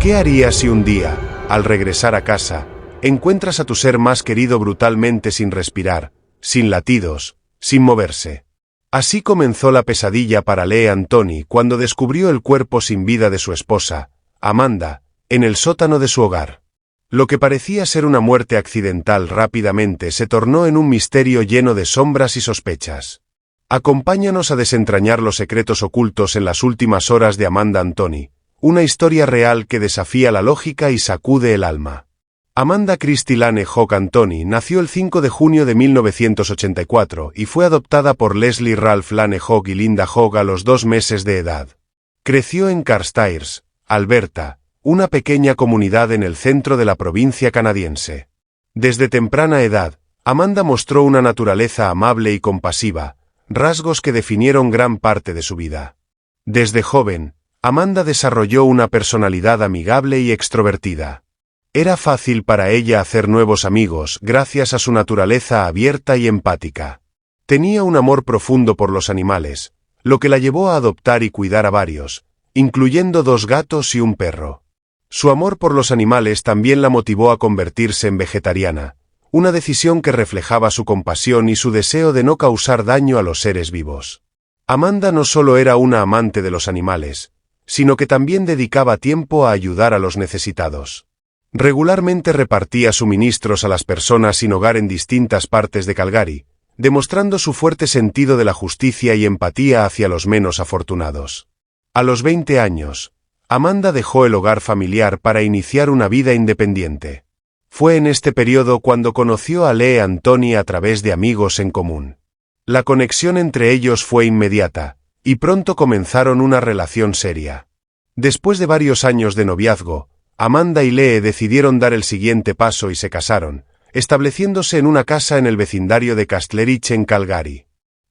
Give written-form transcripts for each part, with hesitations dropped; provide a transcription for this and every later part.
¿Qué harías si un día, al regresar a casa, encuentras a tu ser más querido brutalmente sin respirar, sin latidos, sin moverse? Así comenzó la pesadilla para Lee Anthony cuando descubrió el cuerpo sin vida de su esposa, Amanda, en el sótano de su hogar. Lo que parecía ser una muerte accidental rápidamente se tornó en un misterio lleno de sombras y sospechas. Acompáñanos a desentrañar los secretos ocultos en las últimas horas de Amanda Anthony, una historia real que desafía la lógica y sacude el alma. Amanda Christie Lane Hogg Anthony nació el 5 de junio de 1984 y fue adoptada por Leslie Ralph Lane Hogg y Linda Hogg a los 2 meses de edad. Creció en Carstairs, Alberta, una pequeña comunidad en el centro de la provincia canadiense. Desde temprana edad, Amanda mostró una naturaleza amable y compasiva, rasgos que definieron gran parte de su vida. Desde joven, Amanda desarrolló una personalidad amigable y extrovertida. Era fácil para ella hacer nuevos amigos gracias a su naturaleza abierta y empática. Tenía un amor profundo por los animales, lo que la llevó a adoptar y cuidar a varios, incluyendo 2 gatos y un perro. Su amor por los animales también la motivó a convertirse en vegetariana, una decisión que reflejaba su compasión y su deseo de no causar daño a los seres vivos. Amanda no solo era una amante de los animales, sino que también dedicaba tiempo a ayudar a los necesitados. Regularmente repartía suministros a las personas sin hogar en distintas partes de Calgary, demostrando su fuerte sentido de la justicia y empatía hacia los menos afortunados. A los 20 años, Amanda dejó el hogar familiar para iniciar una vida independiente. Fue en este periodo cuando conoció a Lee Anthony a través de amigos en común. La conexión entre ellos fue inmediata, y pronto comenzaron una relación seria. Después de varios años de noviazgo, Amanda y Lee decidieron dar el siguiente paso y se casaron, estableciéndose en una casa en el vecindario de Castlerich en Calgary.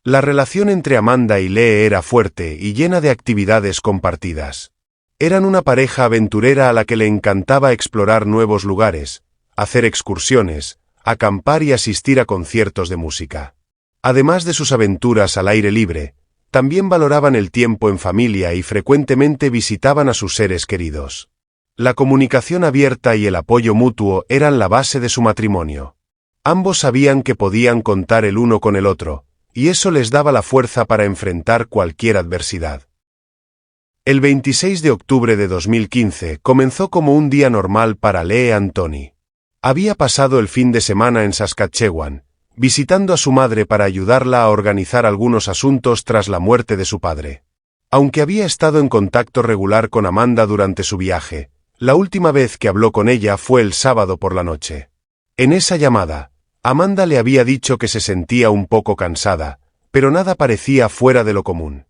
La relación entre Amanda y Lee era fuerte y llena de actividades compartidas. Eran una pareja aventurera a la que le encantaba explorar nuevos lugares, hacer excursiones, acampar y asistir a conciertos de música. Además de sus aventuras al aire libre, también valoraban el tiempo en familia y frecuentemente visitaban a sus seres queridos. La comunicación abierta y el apoyo mutuo eran la base de su matrimonio. Ambos sabían que podían contar el uno con el otro, y eso les daba la fuerza para enfrentar cualquier adversidad. El 26 de octubre de 2015 comenzó como un día normal para Lee Anthony. Había pasado el fin de semana en Saskatchewan, visitando a su madre para ayudarla a organizar algunos asuntos tras la muerte de su padre. Aunque había estado en contacto regular con Amanda durante su viaje, la última vez que habló con ella fue el sábado por la noche. En esa llamada, Amanda le había dicho que se sentía un poco cansada, pero nada parecía fuera de lo común.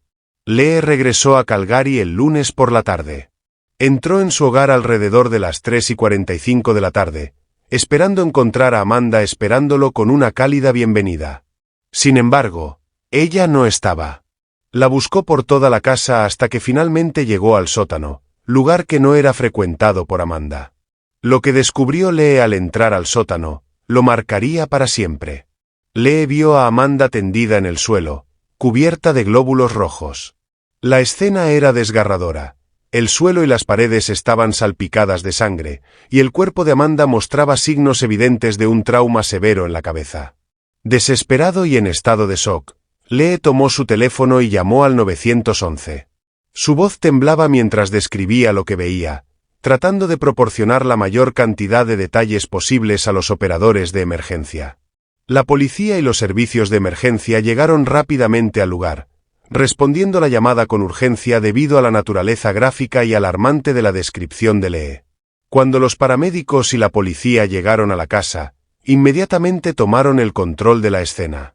Lee regresó a Calgary el lunes por la tarde. Entró en su hogar alrededor de las 3:45 de la tarde, esperando encontrar a Amanda esperándolo con una cálida bienvenida. Sin embargo, ella no estaba. La buscó por toda la casa hasta que finalmente llegó al sótano, lugar que no era frecuentado por Amanda. Lo que descubrió Lee al entrar al sótano, lo marcaría para siempre. Lee vio a Amanda tendida en el suelo, cubierta de glóbulos rojos. La escena era desgarradora. El suelo y las paredes estaban salpicadas de sangre, y el cuerpo de Amanda mostraba signos evidentes de un trauma severo en la cabeza. Desesperado y en estado de shock, Lee tomó su teléfono y llamó al 911. Su voz temblaba mientras describía lo que veía, tratando de proporcionar la mayor cantidad de detalles posibles a los operadores de emergencia. La policía y los servicios de emergencia llegaron rápidamente al lugar, respondiendo la llamada con urgencia debido a la naturaleza gráfica y alarmante de la descripción de Lee. Cuando los paramédicos y la policía llegaron a la casa, inmediatamente tomaron el control de la escena.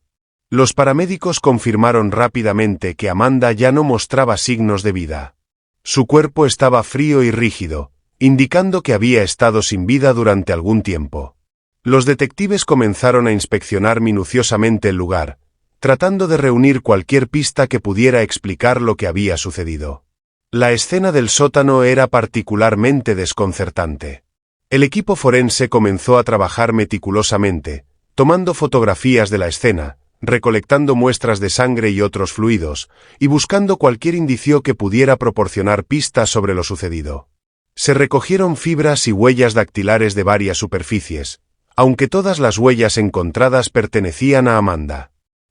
Los paramédicos confirmaron rápidamente que Amanda ya no mostraba signos de vida. Su cuerpo estaba frío y rígido, indicando que había estado sin vida durante algún tiempo. Los detectives comenzaron a inspeccionar minuciosamente el lugar, tratando de reunir cualquier pista que pudiera explicar lo que había sucedido. La escena del sótano era particularmente desconcertante. El equipo forense comenzó a trabajar meticulosamente, tomando fotografías de la escena, recolectando muestras de sangre y otros fluidos, y buscando cualquier indicio que pudiera proporcionar pistas sobre lo sucedido. Se recogieron fibras y huellas dactilares de varias superficies, aunque todas las huellas encontradas pertenecían a Amanda.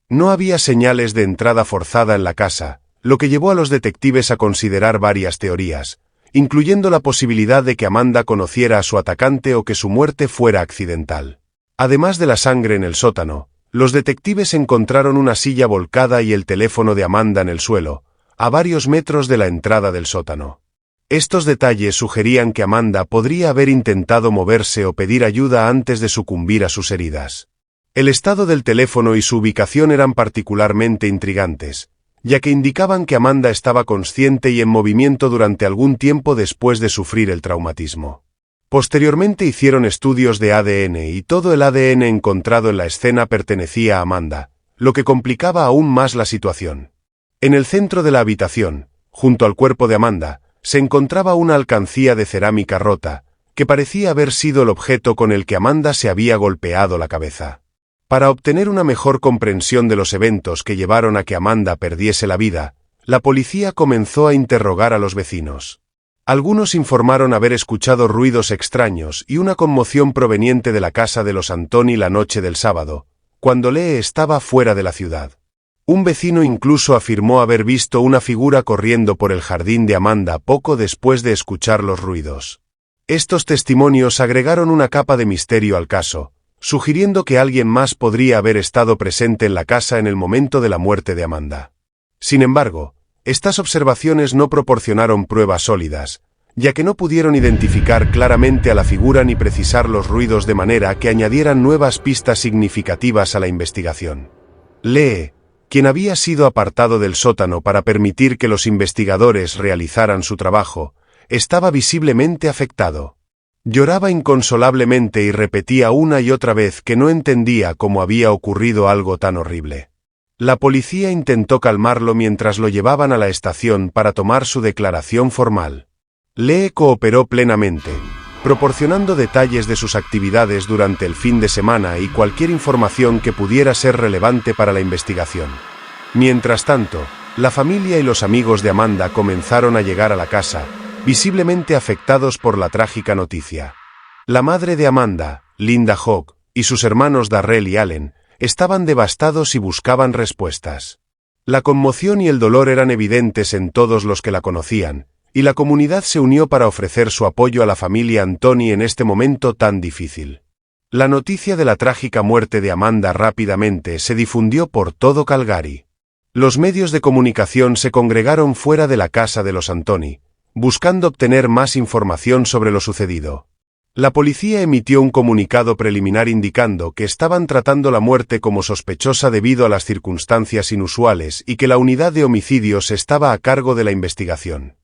No había señales de entrada forzada en la casa, lo que llevó a los detectives a considerar varias teorías, incluyendo la posibilidad de que Amanda conociera a su atacante o que su muerte fuera accidental. Además de la sangre en el sótano, los detectives encontraron una silla volcada y el teléfono de Amanda en el suelo, a varios metros de la entrada del sótano. Estos detalles sugerían que Amanda podría haber intentado moverse o pedir ayuda antes de sucumbir a sus heridas. El estado del teléfono y su ubicación eran particularmente intrigantes, ya que indicaban que Amanda estaba consciente y en movimiento durante algún tiempo después de sufrir el traumatismo. Posteriormente hicieron estudios de ADN y todo el ADN encontrado en la escena pertenecía a Amanda, lo que complicaba aún más la situación. En el centro de la habitación, junto al cuerpo de Amanda, se encontraba una alcancía de cerámica rota, que parecía haber sido el objeto con el que Amanda se había golpeado la cabeza. Para obtener una mejor comprensión de los eventos que llevaron a que Amanda perdiese la vida, la policía comenzó a interrogar a los vecinos. Algunos informaron haber escuchado ruidos extraños y una conmoción proveniente de la casa de los Antoni la noche del sábado, cuando Lee estaba fuera de la ciudad. Un vecino incluso afirmó haber visto una figura corriendo por el jardín de Amanda poco después de escuchar los ruidos. Estos testimonios agregaron una capa de misterio al caso, sugiriendo que alguien más podría haber estado presente en la casa en el momento de la muerte de Amanda. Sin embargo, estas observaciones no proporcionaron pruebas sólidas, ya que no pudieron identificar claramente a la figura ni precisar los ruidos de manera que añadieran nuevas pistas significativas a la investigación. Lee, quien había sido apartado del sótano para permitir que los investigadores realizaran su trabajo, estaba visiblemente afectado. Lloraba inconsolablemente y repetía una y otra vez que no entendía cómo había ocurrido algo tan horrible. La policía intentó calmarlo mientras lo llevaban a la estación para tomar su declaración formal. Lee cooperó plenamente, proporcionando detalles de sus actividades durante el fin de semana y cualquier información que pudiera ser relevante para la investigación. Mientras tanto, la familia y los amigos de Amanda comenzaron a llegar a la casa, visiblemente afectados por la trágica noticia. La madre de Amanda, Linda Hogg, y sus hermanos Darrell y Allen, estaban devastados y buscaban respuestas. La conmoción y el dolor eran evidentes en todos los que la conocían, y la comunidad se unió para ofrecer su apoyo a la familia Antoni en este momento tan difícil. La noticia de la trágica muerte de Amanda rápidamente se difundió por todo Calgary. Los medios de comunicación se congregaron fuera de la casa de los Antoni, buscando obtener más información sobre lo sucedido. La policía emitió un comunicado preliminar indicando que estaban tratando la muerte como sospechosa debido a las circunstancias inusuales y que la unidad de homicidios estaba a cargo de la investigación.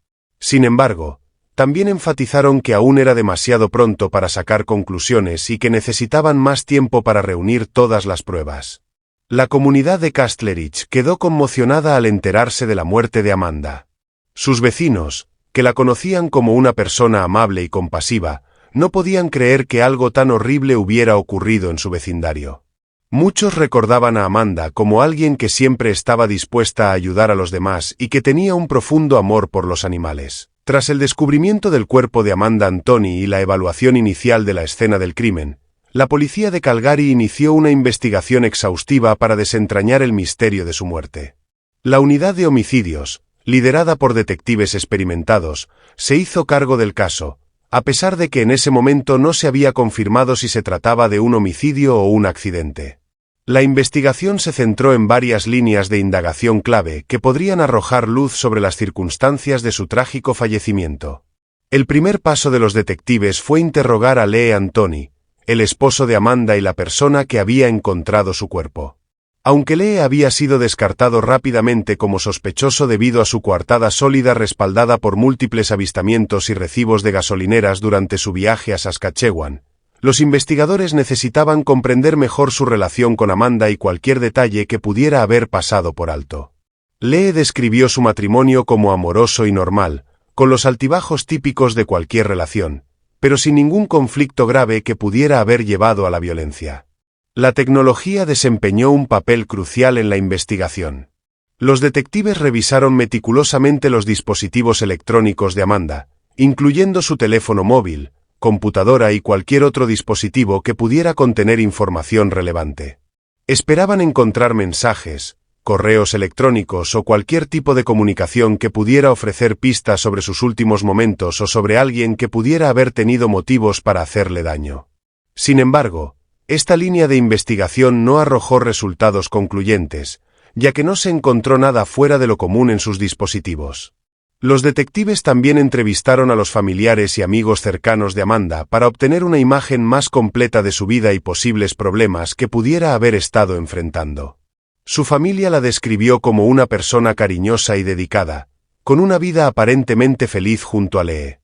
Sin embargo, también enfatizaron que aún era demasiado pronto para sacar conclusiones y que necesitaban más tiempo para reunir todas las pruebas. La comunidad de Castleridge quedó conmocionada al enterarse de la muerte de Amanda. Sus vecinos, que la conocían como una persona amable y compasiva, no podían creer que algo tan horrible hubiera ocurrido en su vecindario. Muchos recordaban a Amanda como alguien que siempre estaba dispuesta a ayudar a los demás y que tenía un profundo amor por los animales. Tras el descubrimiento del cuerpo de Amanda Antoni y la evaluación inicial de la escena del crimen, la policía de Calgary inició una investigación exhaustiva para desentrañar el misterio de su muerte. La unidad de homicidios, liderada por detectives experimentados, se hizo cargo del caso, a pesar de que en ese momento no se había confirmado si se trataba de un homicidio o un accidente. La investigación se centró en varias líneas de indagación clave que podrían arrojar luz sobre las circunstancias de su trágico fallecimiento. El primer paso de los detectives fue interrogar a Lee Antoni, el esposo de Amanda y la persona que había encontrado su cuerpo. Aunque Lee había sido descartado rápidamente como sospechoso debido a su coartada sólida respaldada por múltiples avistamientos y recibos de gasolineras durante su viaje a Saskatchewan, los investigadores necesitaban comprender mejor su relación con Amanda y cualquier detalle que pudiera haber pasado por alto. Lee describió su matrimonio como amoroso y normal, con los altibajos típicos de cualquier relación, pero sin ningún conflicto grave que pudiera haber llevado a la violencia. La tecnología desempeñó un papel crucial en la investigación. Los detectives revisaron meticulosamente los dispositivos electrónicos de Amanda, incluyendo su teléfono móvil, computadora y cualquier otro dispositivo que pudiera contener información relevante. Esperaban encontrar mensajes, correos electrónicos o cualquier tipo de comunicación que pudiera ofrecer pistas sobre sus últimos momentos o sobre alguien que pudiera haber tenido motivos para hacerle daño. Sin embargo, esta línea de investigación no arrojó resultados concluyentes, ya que no se encontró nada fuera de lo común en sus dispositivos. Los detectives también entrevistaron a los familiares y amigos cercanos de Amanda para obtener una imagen más completa de su vida y posibles problemas que pudiera haber estado enfrentando. Su familia la describió como una persona cariñosa y dedicada, con una vida aparentemente feliz junto a Lee.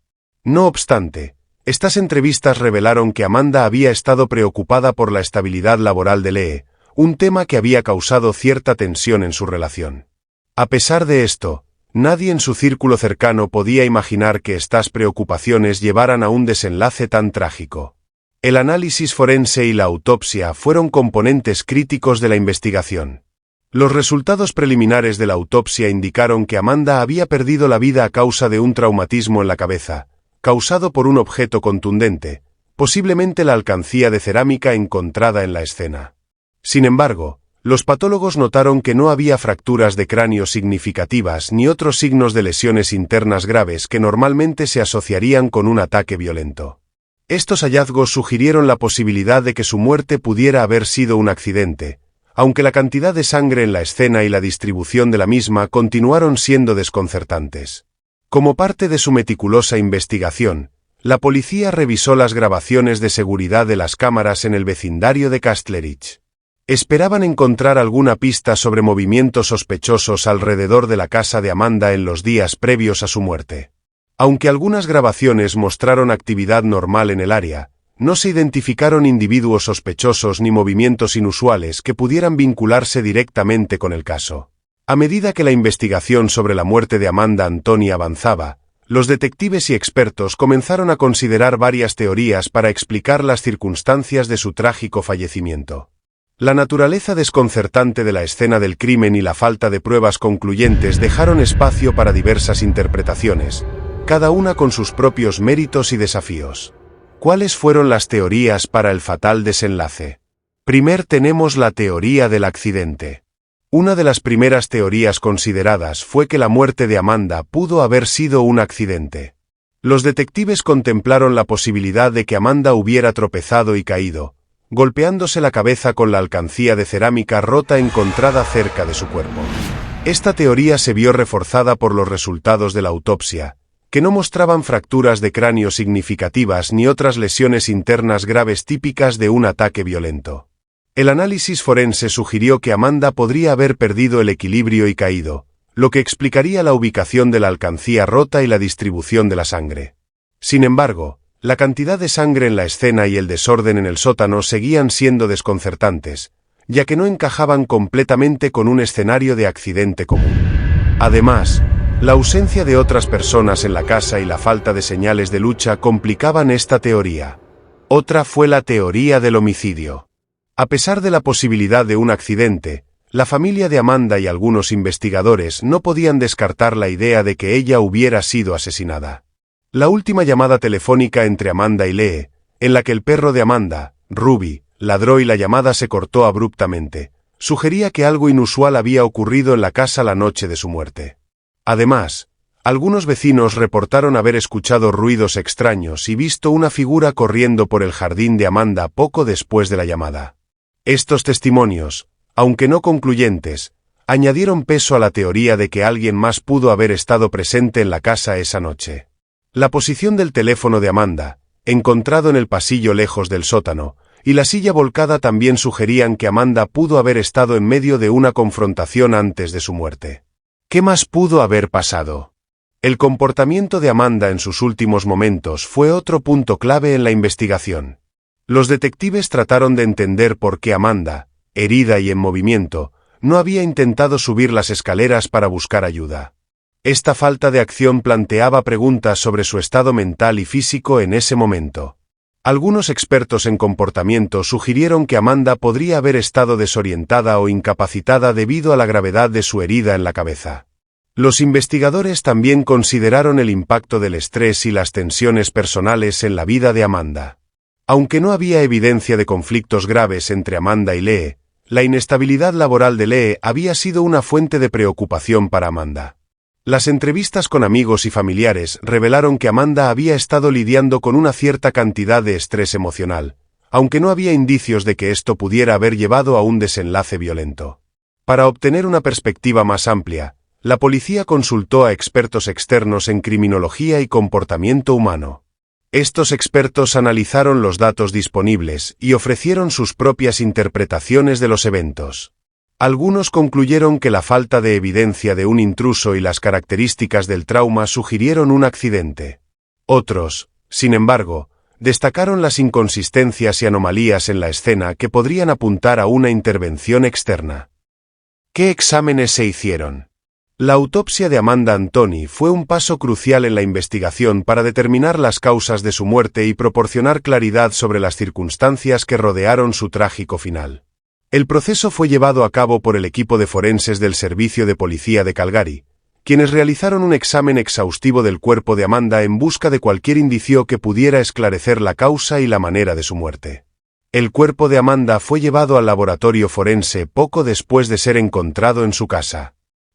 No obstante, estas entrevistas revelaron que Amanda había estado preocupada por la estabilidad laboral de Lee, un tema que había causado cierta tensión en su relación. A pesar de esto, nadie en su círculo cercano podía imaginar que estas preocupaciones llevaran a un desenlace tan trágico. El análisis forense y la autopsia fueron componentes críticos de la investigación. Los resultados preliminares de la autopsia indicaron que Amanda había perdido la vida a causa de un traumatismo en la cabeza, causado por un objeto contundente, posiblemente la alcancía de cerámica encontrada en la escena. Sin embargo, los patólogos notaron que no había fracturas de cráneo significativas ni otros signos de lesiones internas graves que normalmente se asociarían con un ataque violento. Estos hallazgos sugirieron la posibilidad de que su muerte pudiera haber sido un accidente, aunque la cantidad de sangre en la escena y la distribución de la misma continuaron siendo desconcertantes. Como parte de su meticulosa investigación, la policía revisó las grabaciones de seguridad de las cámaras en el vecindario de Castlereagh. Esperaban encontrar alguna pista sobre movimientos sospechosos alrededor de la casa de Amanda en los días previos a su muerte. Aunque algunas grabaciones mostraron actividad normal en el área, no se identificaron individuos sospechosos ni movimientos inusuales que pudieran vincularse directamente con el caso. A medida que la investigación sobre la muerte de Amanda Anthony avanzaba, los detectives y expertos comenzaron a considerar varias teorías para explicar las circunstancias de su trágico fallecimiento. La naturaleza desconcertante de la escena del crimen y la falta de pruebas concluyentes dejaron espacio para diversas interpretaciones, cada una con sus propios méritos y desafíos. ¿Cuáles fueron las teorías para el fatal desenlace? Primero tenemos la teoría del accidente. Una de las primeras teorías consideradas fue que la muerte de Amanda pudo haber sido un accidente. Los detectives contemplaron la posibilidad de que Amanda hubiera tropezado y caído, golpeándose la cabeza con la alcancía de cerámica rota encontrada cerca de su cuerpo. Esta teoría se vio reforzada por los resultados de la autopsia, que no mostraban fracturas de cráneo significativas ni otras lesiones internas graves típicas de un ataque violento. El análisis forense sugirió que Amanda podría haber perdido el equilibrio y caído, lo que explicaría la ubicación de la alcancía rota y la distribución de la sangre. Sin embargo, la cantidad de sangre en la escena y el desorden en el sótano seguían siendo desconcertantes, ya que no encajaban completamente con un escenario de accidente común. Además, la ausencia de otras personas en la casa y la falta de señales de lucha complicaban esta teoría. Otra fue la teoría del homicidio. A pesar de la posibilidad de un accidente, la familia de Amanda y algunos investigadores no podían descartar la idea de que ella hubiera sido asesinada. La última llamada telefónica entre Amanda y Lee, en la que el perro de Amanda, Ruby, ladró y la llamada se cortó abruptamente, sugería que algo inusual había ocurrido en la casa la noche de su muerte. Además, algunos vecinos reportaron haber escuchado ruidos extraños y visto una figura corriendo por el jardín de Amanda poco después de la llamada. Estos testimonios, aunque no concluyentes, añadieron peso a la teoría de que alguien más pudo haber estado presente en la casa esa noche. La posición del teléfono de Amanda, encontrado en el pasillo lejos del sótano, y la silla volcada también sugerían que Amanda pudo haber estado en medio de una confrontación antes de su muerte. ¿Qué más pudo haber pasado? El comportamiento de Amanda en sus últimos momentos fue otro punto clave en la investigación. Los detectives trataron de entender por qué Amanda, herida y en movimiento, no había intentado subir las escaleras para buscar ayuda. Esta falta de acción planteaba preguntas sobre su estado mental y físico en ese momento. Algunos expertos en comportamiento sugirieron que Amanda podría haber estado desorientada o incapacitada debido a la gravedad de su herida en la cabeza. Los investigadores también consideraron el impacto del estrés y las tensiones personales en la vida de Amanda. Aunque no había evidencia de conflictos graves entre Amanda y Lee, la inestabilidad laboral de Lee había sido una fuente de preocupación para Amanda. Las entrevistas con amigos y familiares revelaron que Amanda había estado lidiando con una cierta cantidad de estrés emocional, aunque no había indicios de que esto pudiera haber llevado a un desenlace violento. Para obtener una perspectiva más amplia, la policía consultó a expertos externos en criminología y comportamiento humano. Estos expertos analizaron los datos disponibles y ofrecieron sus propias interpretaciones de los eventos. Algunos concluyeron que la falta de evidencia de un intruso y las características del trauma sugirieron un accidente. Otros, sin embargo, destacaron las inconsistencias y anomalías en la escena que podrían apuntar a una intervención externa. ¿Qué exámenes se hicieron? La autopsia de Amanda Anthony fue un paso crucial en la investigación para determinar las causas de su muerte y proporcionar claridad sobre las circunstancias que rodearon su trágico final. El proceso fue llevado a cabo por el equipo de forenses del Servicio de Policía de Calgary, quienes realizaron un examen exhaustivo del cuerpo de Amanda en busca de cualquier indicio que pudiera esclarecer la causa y la manera de su muerte. El cuerpo de Amanda fue llevado al laboratorio forense poco después de ser encontrado en su casa.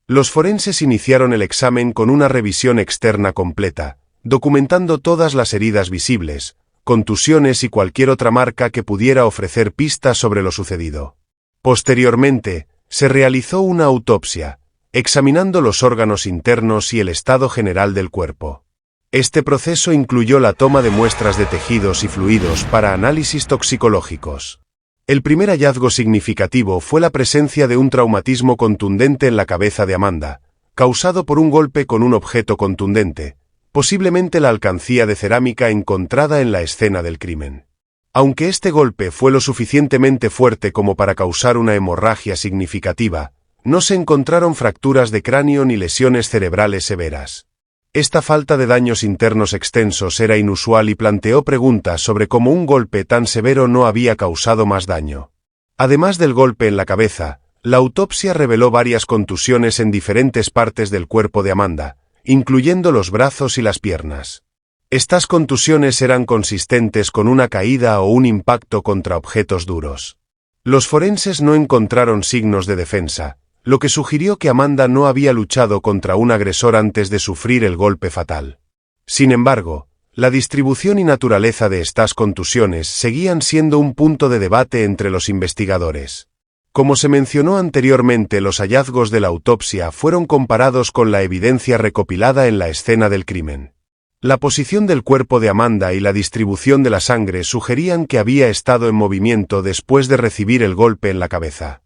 Los forenses iniciaron el examen con una revisión externa completa, documentando todas las heridas visibles, contusiones y cualquier otra marca que pudiera ofrecer pistas sobre lo sucedido. Posteriormente, se realizó una autopsia, examinando los órganos internos y el estado general del cuerpo. Este proceso incluyó la toma de muestras de tejidos y fluidos para análisis toxicológicos. El primer hallazgo significativo fue la presencia de un traumatismo contundente en la cabeza de Amanda, causado por un golpe con un objeto contundente, posiblemente la alcancía de cerámica encontrada en la escena del crimen. Aunque este golpe fue lo suficientemente fuerte como para causar una hemorragia significativa, no se encontraron fracturas de cráneo ni lesiones cerebrales severas. Esta falta de daños internos extensos era inusual y planteó preguntas sobre cómo un golpe tan severo no había causado más daño. Además del golpe en la cabeza, la autopsia reveló varias contusiones en diferentes partes del cuerpo de Amanda, incluyendo los brazos y las piernas. Estas contusiones eran consistentes con una caída o un impacto contra objetos duros. Los forenses no encontraron signos de defensa, lo que sugirió que Amanda no había luchado contra un agresor antes de sufrir el golpe fatal. Sin embargo, la distribución y naturaleza de estas contusiones seguían siendo un punto de debate entre los investigadores. Como se mencionó anteriormente, los hallazgos de la autopsia fueron comparados con la evidencia recopilada en la escena del crimen. La posición del cuerpo de Amanda y la distribución de la sangre sugerían que había estado en movimiento después de recibir el golpe en la cabeza.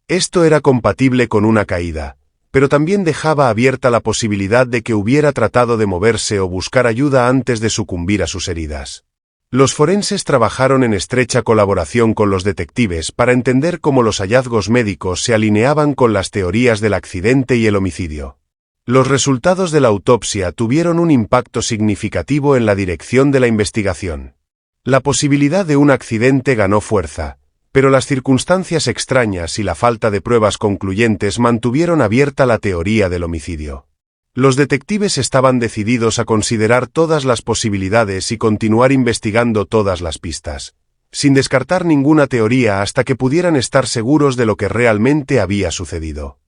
Esto era compatible con una caída, pero también dejaba abierta la posibilidad de que hubiera tratado de moverse o buscar ayuda antes de sucumbir a sus heridas. Los forenses trabajaron en estrecha colaboración con los detectives para entender cómo los hallazgos médicos se alineaban con las teorías del accidente y el homicidio. Los resultados de la autopsia tuvieron un impacto significativo en la dirección de la investigación. La posibilidad de un accidente ganó fuerza, pero las circunstancias extrañas y la falta de pruebas concluyentes mantuvieron abierta la teoría del homicidio. Los detectives estaban decididos a considerar todas las posibilidades y continuar investigando todas las pistas, sin descartar ninguna teoría hasta que pudieran estar seguros de lo que realmente había sucedido.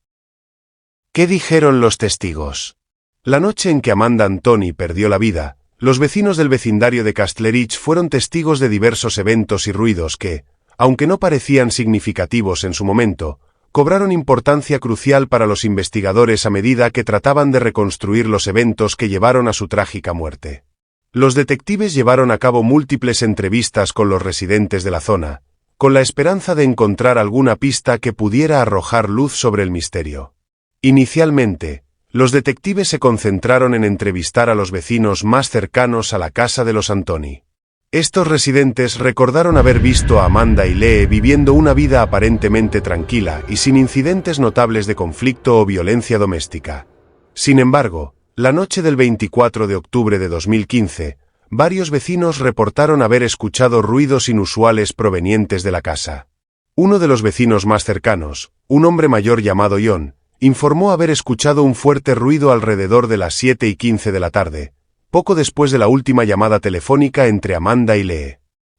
¿Qué dijeron los testigos? La noche en que Amanda Anthony perdió la vida, los vecinos del vecindario de Castlerich fueron testigos de diversos eventos y ruidos que, aunque no parecían significativos en su momento, cobraron importancia crucial para los investigadores a medida que trataban de reconstruir los eventos que llevaron a su trágica muerte. Los detectives llevaron a cabo múltiples entrevistas con los residentes de la zona, con la esperanza de encontrar alguna pista que pudiera arrojar luz sobre el misterio. Inicialmente, los detectives se concentraron en entrevistar a los vecinos más cercanos a la casa de los Anthony. Estos residentes recordaron haber visto a Amanda y Lee viviendo una vida aparentemente tranquila y sin incidentes notables de conflicto o violencia doméstica. Sin embargo, la noche del 24 de octubre de 2015, varios vecinos reportaron haber escuchado ruidos inusuales provenientes de la casa. Uno de los vecinos más cercanos, un hombre mayor llamado John, informó haber escuchado un fuerte ruido alrededor de las 7:15 de la tarde, poco después de la última llamada telefónica entre Amanda y Lee.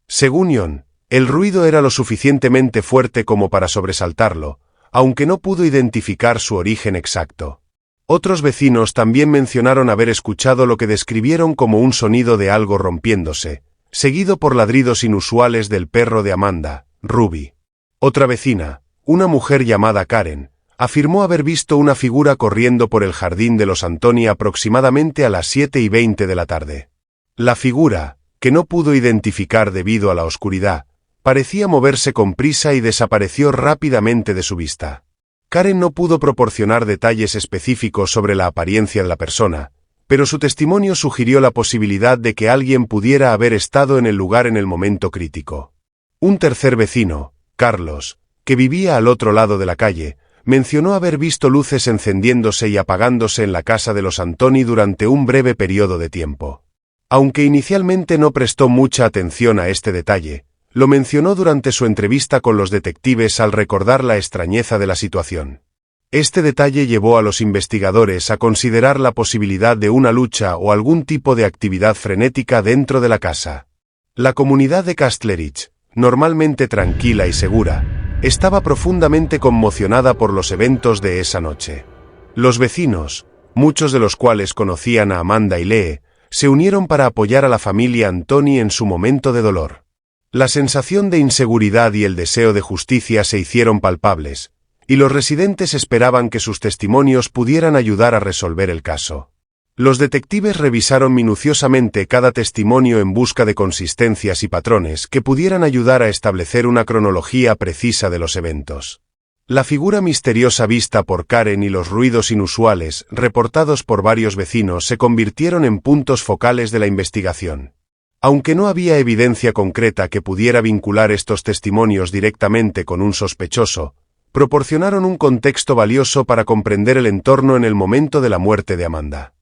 Según Ion, el ruido era lo suficientemente fuerte como para sobresaltarlo, aunque no pudo identificar su origen exacto. Otros vecinos también mencionaron haber escuchado lo que describieron como un sonido de algo rompiéndose, seguido por ladridos inusuales del perro de Amanda, Ruby. Otra vecina, una mujer llamada Karen, afirmó haber visto una figura corriendo por el jardín de los Antoni aproximadamente a las 7:20 de la tarde. La figura, que no pudo identificar debido a la oscuridad, parecía moverse con prisa y desapareció rápidamente de su vista. Karen no pudo proporcionar detalles específicos sobre la apariencia de la persona, pero su testimonio sugirió la posibilidad de que alguien pudiera haber estado en el lugar en el momento crítico. Un tercer vecino, Carlos, que vivía al otro lado de la calle, mencionó haber visto luces encendiéndose y apagándose en la casa de los Antoni durante un breve periodo de tiempo. Aunque inicialmente no prestó mucha atención a este detalle, lo mencionó durante su entrevista con los detectives al recordar la extrañeza de la situación. Este detalle llevó a los investigadores a considerar la posibilidad de una lucha o algún tipo de actividad frenética dentro de la casa. La comunidad de Castlerich, normalmente tranquila y segura, estaba profundamente conmocionada por los eventos de esa noche. Los vecinos, muchos de los cuales conocían a Amanda y Lee, se unieron para apoyar a la familia Antoni en su momento de dolor. La sensación de inseguridad y el deseo de justicia se hicieron palpables, y los residentes esperaban que sus testimonios pudieran ayudar a resolver el caso. Los detectives revisaron minuciosamente cada testimonio en busca de consistencias y patrones que pudieran ayudar a establecer una cronología precisa de los eventos. La figura misteriosa vista por Karen y los ruidos inusuales reportados por varios vecinos se convirtieron en puntos focales de la investigación. Aunque no había evidencia concreta que pudiera vincular estos testimonios directamente con un sospechoso, proporcionaron un contexto valioso para comprender el entorno en el momento de la muerte de Amanda.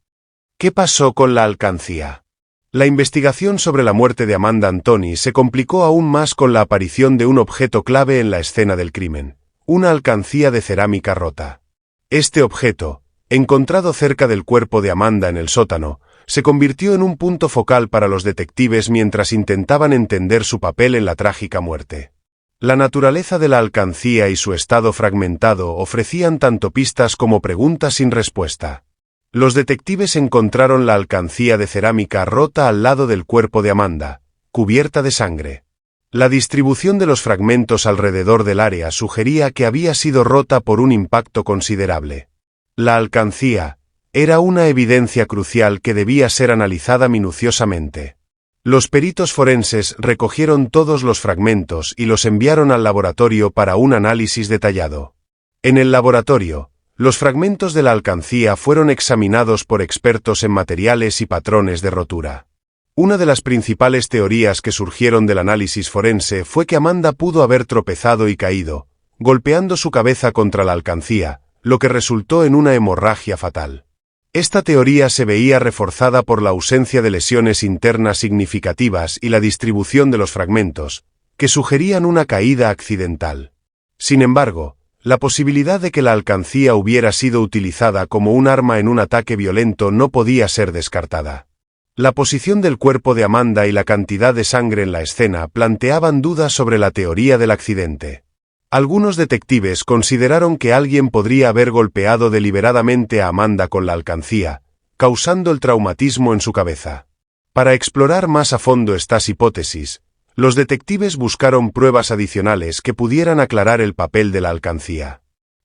¿Qué pasó con la alcancía? La investigación sobre la muerte de Amanda Antoni se complicó aún más con la aparición de un objeto clave en la escena del crimen, una alcancía de cerámica rota. Este objeto, encontrado cerca del cuerpo de Amanda en el sótano, se convirtió en un punto focal para los detectives mientras intentaban entender su papel en la trágica muerte. La naturaleza de la alcancía y su estado fragmentado ofrecían tanto pistas como preguntas sin respuesta. Los detectives encontraron la alcancía de cerámica rota al lado del cuerpo de Amanda, cubierta de sangre. La distribución de los fragmentos alrededor del área sugería que había sido rota por un impacto considerable. La alcancía era una evidencia crucial que debía ser analizada minuciosamente. Los peritos forenses recogieron todos los fragmentos y los enviaron al laboratorio para un análisis detallado. En el laboratorio, los fragmentos de la alcancía fueron examinados por expertos en materiales y patrones de rotura. Una de las principales teorías que surgieron del análisis forense fue que Amanda pudo haber tropezado y caído, golpeando su cabeza contra la alcancía, lo que resultó en una hemorragia fatal. Esta teoría se veía reforzada por la ausencia de lesiones internas significativas y la distribución de los fragmentos, que sugerían una caída accidental. Sin embargo, la posibilidad de que la alcancía hubiera sido utilizada como un arma en un ataque violento no podía ser descartada. La posición del cuerpo de Amanda y la cantidad de sangre en la escena planteaban dudas sobre la teoría del accidente. Algunos detectives consideraron que alguien podría haber golpeado deliberadamente a Amanda con la alcancía, causando el traumatismo en su cabeza. Para explorar más a fondo estas hipótesis, los detectives buscaron pruebas adicionales que pudieran aclarar el papel de la alcancía.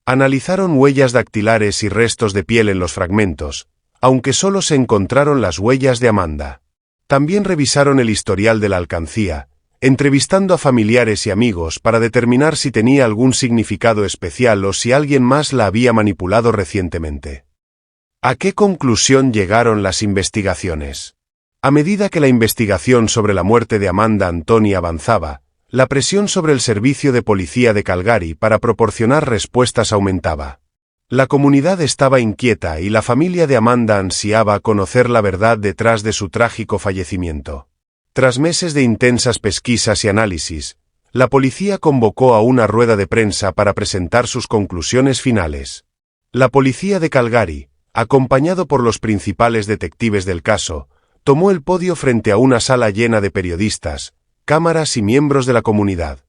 Analizaron huellas dactilares y restos de piel en los fragmentos, aunque solo se encontraron las huellas de Amanda. También revisaron el historial de la alcancía, entrevistando a familiares y amigos para determinar si tenía algún significado especial o si alguien más la había manipulado recientemente. ¿A qué conclusión llegaron las investigaciones? A medida que la investigación sobre la muerte de Amanda Antoni avanzaba, la presión sobre el servicio de policía de Calgary para proporcionar respuestas aumentaba. La comunidad estaba inquieta y la familia de Amanda ansiaba conocer la verdad detrás de su trágico fallecimiento. Tras meses de intensas pesquisas y análisis, la policía convocó a una rueda de prensa para presentar sus conclusiones finales. La policía de Calgary, acompañado por los principales detectives del caso, tomó el podio frente a una sala llena de periodistas, cámaras y miembros de la comunidad.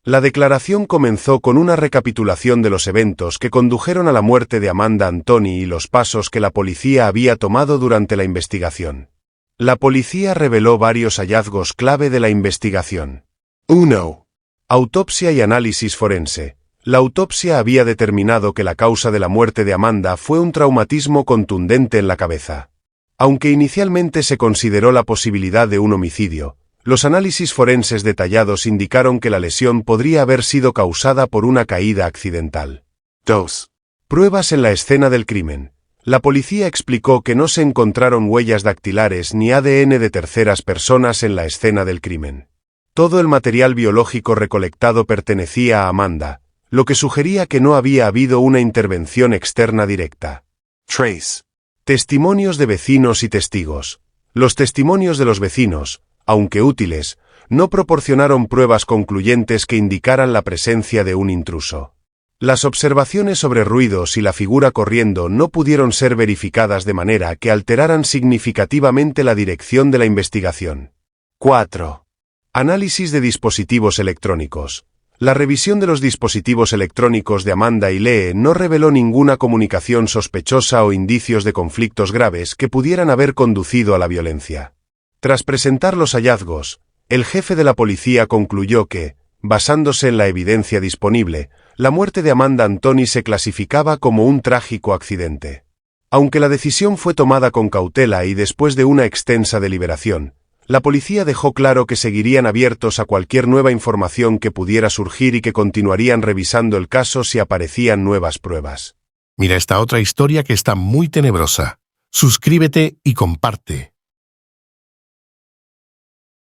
La declaración comenzó con una recapitulación de los eventos que condujeron a la muerte de Amanda Anthony y los pasos que la policía había tomado durante la investigación. La policía reveló varios hallazgos clave de la investigación. 1. Autopsia y análisis forense. La autopsia había determinado que la causa de la muerte de Amanda fue un traumatismo contundente en la cabeza. Aunque inicialmente se consideró la posibilidad de un homicidio, los análisis forenses detallados indicaron que la lesión podría haber sido causada por una caída accidental. 2. Pruebas en la escena del crimen. La policía explicó que no se encontraron huellas dactilares ni ADN de terceras personas en la escena del crimen. Todo el material biológico recolectado pertenecía a Amanda, lo que sugería que no había habido una intervención externa directa. 3. Testimonios de vecinos y testigos. Los testimonios de los vecinos, aunque útiles, no proporcionaron pruebas concluyentes que indicaran la presencia de un intruso. Las observaciones sobre ruidos y la figura corriendo no pudieron ser verificadas de manera que alteraran significativamente la dirección de la investigación. 4. Análisis de dispositivos electrónicos. La revisión de los dispositivos electrónicos de Amanda y Lee no reveló ninguna comunicación sospechosa o indicios de conflictos graves que pudieran haber conducido a la violencia. Tras presentar los hallazgos, el jefe de la policía concluyó que, basándose en la evidencia disponible, la muerte de Amanda Anthony se clasificaba como un trágico accidente. Aunque la decisión fue tomada con cautela y después de una extensa deliberación, la policía dejó claro que seguirían abiertos a cualquier nueva información que pudiera surgir y que continuarían revisando el caso si aparecían nuevas pruebas. Mira esta otra historia que está muy tenebrosa. Suscríbete y comparte.